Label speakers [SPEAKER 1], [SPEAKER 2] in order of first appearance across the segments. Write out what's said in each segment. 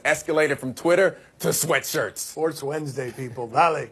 [SPEAKER 1] escalated from Twitter to sweatshirts.
[SPEAKER 2] Sports Wednesday, people. Dale.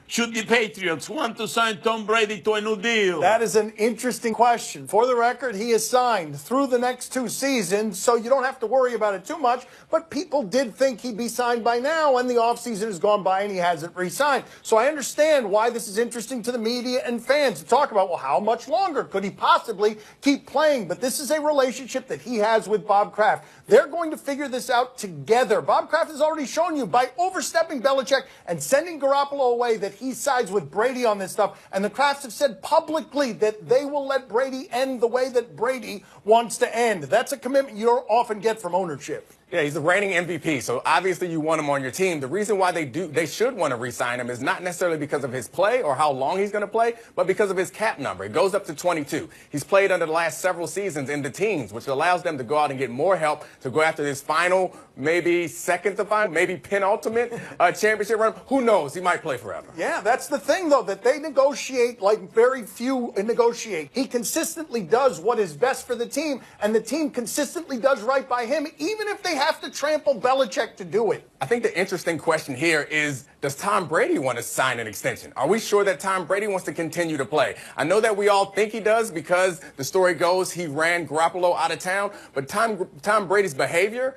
[SPEAKER 3] Should the Patriots want to sign Tom Brady to a new deal?
[SPEAKER 2] That is an interesting question. For the record, he is signed through the next 2 seasons, so you don't have to worry about it too much. But people did think he'd be signed by now, and the offseason has gone by and he hasn't re-signed. So I understand why this is interesting to the media and fans to talk about, well, how much longer could he possibly keep playing? But this is a relationship that he has with Bob Kraft. They're going to figure this out together. Bob Kraft has already shown you by overstepping Belichick and sending Garoppolo away that he sides with Brady on this stuff. And the Krafts have said publicly that they will let Brady end the way that Brady wants to end. That's a commitment you don't often get from ownership.
[SPEAKER 1] Yeah, he's the reigning MVP, so obviously you want him on your team. The reason why they should want to re-sign him is not necessarily because of his play or how long he's going to play, but because of his cap number. It goes up to 22. He's played under the last several seasons in the teens, which allows them to go out and get more help to go after this final, maybe second to final, maybe penultimate championship run. Who knows? He might play forever.
[SPEAKER 2] Yeah, that's the thing, though, that they negotiate like very few negotiate. He consistently does what is best for the team, and the team consistently does right by him, even if they have to trample Belichick to do it.
[SPEAKER 1] I think the interesting question here is, does Tom Brady want to sign an extension? Are we sure that Tom Brady wants to continue to play? I know that we all think he does because the story goes he ran Garoppolo out of town, but Tom Brady's behavior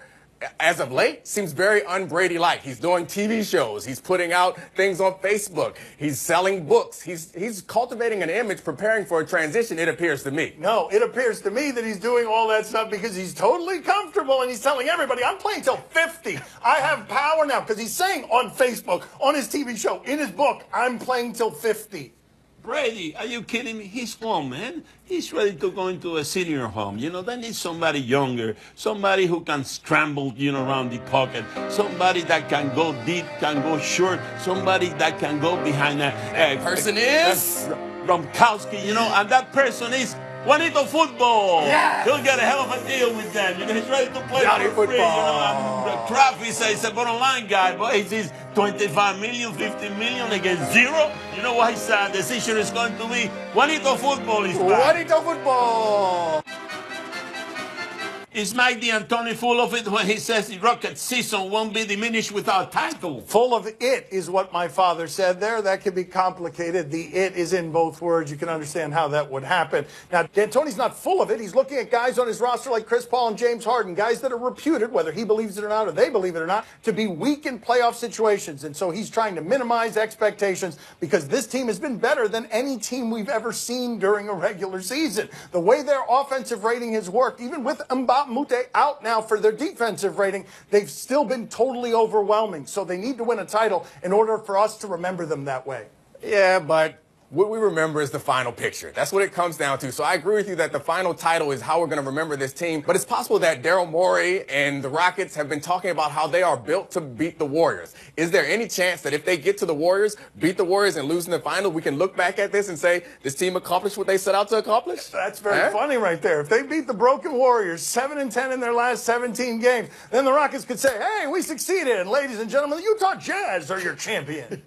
[SPEAKER 1] as of late seems very un-Brady-like. He's doing TV shows. He's putting out things on Facebook. He's selling books. He's cultivating an image, preparing for a transition, it appears to me.
[SPEAKER 2] No, it appears to me that he's doing all that stuff because he's totally comfortable and he's telling everybody, I'm playing till 50. I have power now, because he's saying on Facebook, on his TV show, in his book, I'm playing till 50.
[SPEAKER 3] Brady, are you kidding me? He's gone, man. He's ready to go into a senior home. You know, they need somebody younger, somebody who can scramble, around the pocket, somebody that can go deep, can go short, somebody that can go behind
[SPEAKER 1] That person is
[SPEAKER 3] Gronkowski, and that person is Juanito Football.
[SPEAKER 2] Yes.
[SPEAKER 3] He'll get a hell of a deal with them. He's ready to play
[SPEAKER 2] Johnny
[SPEAKER 3] for free.
[SPEAKER 2] Football.
[SPEAKER 3] Kraft is a bottom line guy, but he sees 25 million, 50 million against zero. You know what his decision is going to be? Juanito Football is back.
[SPEAKER 2] Juanito Football.
[SPEAKER 3] Is Mike D'Antoni full of it when he says the Rocket season won't be diminished without title?
[SPEAKER 2] Full of it is what my father said there. That could be complicated. The it is in both words. You can understand how that would happen. Now, D'Antoni's not full of it. He's looking at guys on his roster like Chris Paul and James Harden, guys that are reputed, whether he believes it or not, or they believe it or not, to be weak in playoff situations. And so he's trying to minimize expectations because this team has been better than any team we've ever seen during a regular season. The way their offensive rating has worked, even with Mute out now for their defensive rating, they've still been totally overwhelming. So they need to win a title in order for us to remember them that way.
[SPEAKER 1] Yeah, but what we remember is the final picture. That's what it comes down to. So I agree with you that the final title is how we're going to remember this team. But it's possible that Daryl Morey and the Rockets have been talking about how they are built to beat the Warriors. Is there any chance that if they get to the Warriors, beat the Warriors, and lose in the final, we can look back at this and say this team accomplished what they set out to accomplish?
[SPEAKER 2] That's very funny right there. If they beat the broken Warriors 7-10 in their last 17 games, then the Rockets could say, hey, we succeeded. And ladies and gentlemen, the Utah Jazz are your champion.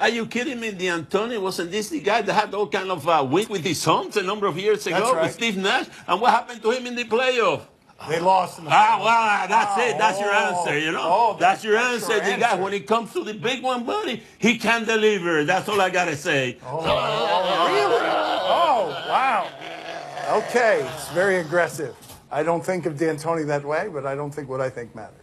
[SPEAKER 3] Are you kidding me? D'Antoni, wasn't this the guy that had all kind of wins with his sons a number of years ago with Steve Nash? And what happened to him in the playoff?
[SPEAKER 2] They lost in the
[SPEAKER 3] well, that's it. That's your answer, that's your answer. The guy,
[SPEAKER 2] answer.
[SPEAKER 3] when it comes to the big one, buddy, he can deliver. That's all I got to say.
[SPEAKER 2] Oh, really? Oh, wow. Okay, it's very aggressive. I don't think of D'Antoni that way, but I don't think what I think matters.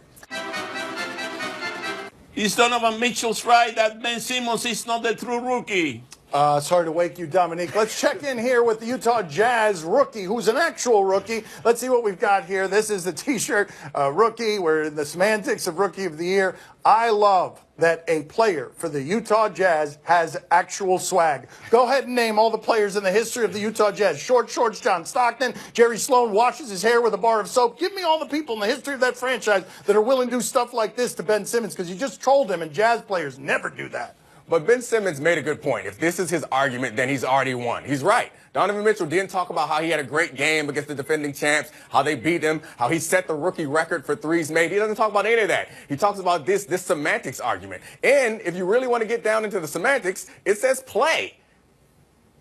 [SPEAKER 3] Is Donovan Mitchell's right that Ben Simmons is not the true rookie?
[SPEAKER 2] Sorry to wake you, Dominique. Let's check in here with the Utah Jazz rookie, who's an actual rookie. Let's see what we've got here. This is the T-shirt rookie. We're in the semantics of Rookie of the Year. I love that a player for the Utah Jazz has actual swag. Go ahead and name all the players in the history of the Utah Jazz. Short Shorts, John Stockton, Jerry Sloan washes his hair with a bar of soap. Give me all the people in the history of that franchise that are willing to do stuff like this to Ben Simmons, because you just trolled him, and Jazz players never do that.
[SPEAKER 1] But Ben Simmons made a good point. If this is his argument, then he's already won. He's right. Donovan Mitchell didn't talk about how he had a great game against the defending champs, how they beat him, how he set the rookie record for threes made. He doesn't talk about any of that. He talks about this semantics argument. And if you really want to get down into the semantics, it says play.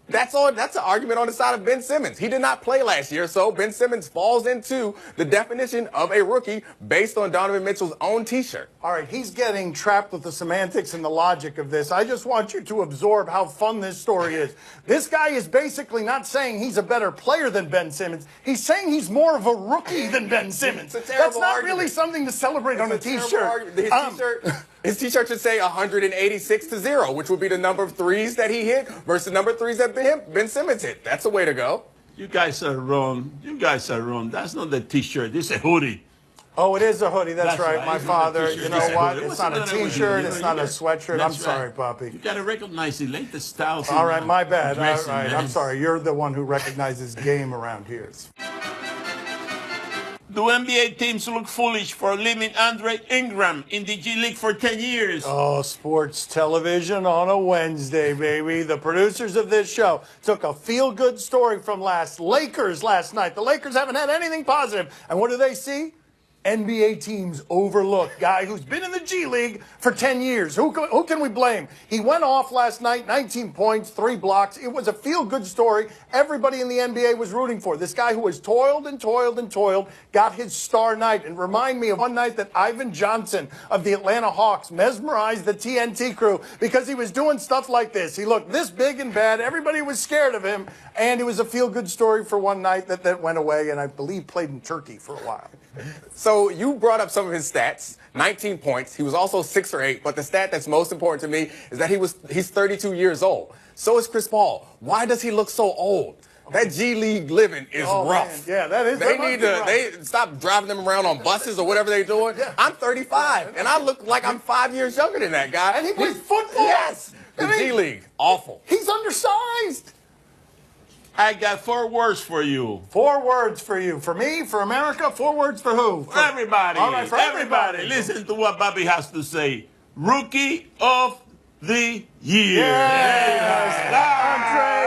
[SPEAKER 1] That's an argument on the side of Ben Simmons. He did not play last year, so Ben Simmons falls into the definition of a rookie based on Donovan Mitchell's own T-shirt.
[SPEAKER 2] All right, he's getting trapped with the semantics and the logic of this. I just want you to absorb how fun this story is. This guy is basically not saying he's a better player than Ben Simmons. He's saying he's more of a rookie than Ben Simmons.
[SPEAKER 1] It's a terrible
[SPEAKER 2] That's not
[SPEAKER 1] argument.
[SPEAKER 2] really something to celebrate on a T-shirt.
[SPEAKER 1] His T-shirt should say 186-0, which would be the number of threes that he hit versus the number of threes that Ben Simmons hit. That's the way to go.
[SPEAKER 3] You guys are wrong. You guys are wrong. That's not the T-shirt. It's a hoodie.
[SPEAKER 2] Oh, it is a hoodie. That's right. My
[SPEAKER 3] It's not a
[SPEAKER 2] father,
[SPEAKER 3] t-shirt.
[SPEAKER 2] you know
[SPEAKER 3] It's a
[SPEAKER 2] what?
[SPEAKER 3] hoodie.
[SPEAKER 2] It's not a T-shirt. It's not a sweatshirt. I'm sorry, Poppy.
[SPEAKER 3] You got to recognize the latest styles.
[SPEAKER 2] All right, my bad. All
[SPEAKER 3] Dressing,
[SPEAKER 2] right,
[SPEAKER 3] man.
[SPEAKER 2] I'm sorry. You're the one who recognizes game around here.
[SPEAKER 3] Do NBA teams look foolish for leaving Andre Ingram in the G League for 10 years?
[SPEAKER 2] Oh, sports television on a Wednesday, baby. The producers of this show took a feel-good story from Lakers last night. The Lakers haven't had anything positive. And what do they see? NBA teams overlook guy who's been in the G League for 10 years. Who can we blame? He went off last night, 19 points, 3 blocks. It was a feel-good story everybody in the NBA was rooting for. This guy who has toiled and toiled and toiled got his star night. And remind me of one night that Ivan Johnson of the Atlanta Hawks mesmerized the TNT crew because he was doing stuff like this. He looked this big and bad. Everybody was scared of him. And it was a feel-good story for one night that went away and I believe played in Turkey for a while.
[SPEAKER 1] So you brought up some of his stats, 19 points. He was also 6 or 8, but the stat that's most important to me is that he's 32 years old. So is Chris Paul. Why does he look so old? That G League living is rough.
[SPEAKER 2] Man. Yeah, that is.
[SPEAKER 1] They stop driving them around on buses or whatever they're doing. Yeah. I'm 35, and I look like I'm 5 years younger than that guy.
[SPEAKER 2] And he plays football.
[SPEAKER 1] Yes. The G League, awful.
[SPEAKER 2] He's undersized.
[SPEAKER 3] I got 4 words for you.
[SPEAKER 2] 4 words for you. For me, for America, 4 words for who?
[SPEAKER 3] For everybody.
[SPEAKER 2] All right, for everybody.
[SPEAKER 3] Listen to what Bobby has to say. Rookie of the Year.
[SPEAKER 2] Yes. Andre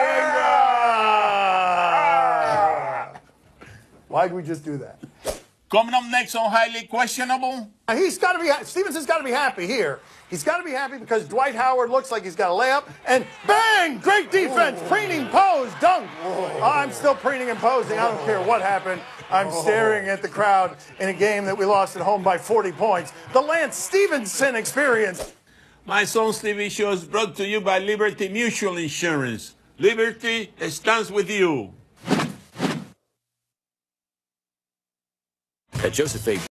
[SPEAKER 2] Ingram. Why'd we just do that?
[SPEAKER 3] Coming up next on Highly Questionable.
[SPEAKER 2] He's got to be. Stevenson's got to be happy here. He's got to be happy because Dwight Howard looks like he's got a layup and bang! Great defense, preening, pose, dunk. Oh, I'm still preening and posing. I don't care what happened. I'm staring at the crowd in a game that we lost at home by 40 points. The Lance Stevenson experience.
[SPEAKER 3] My Son's TV show is brought to you by Liberty Mutual Insurance. Liberty stands with you.
[SPEAKER 4] At Joseph A.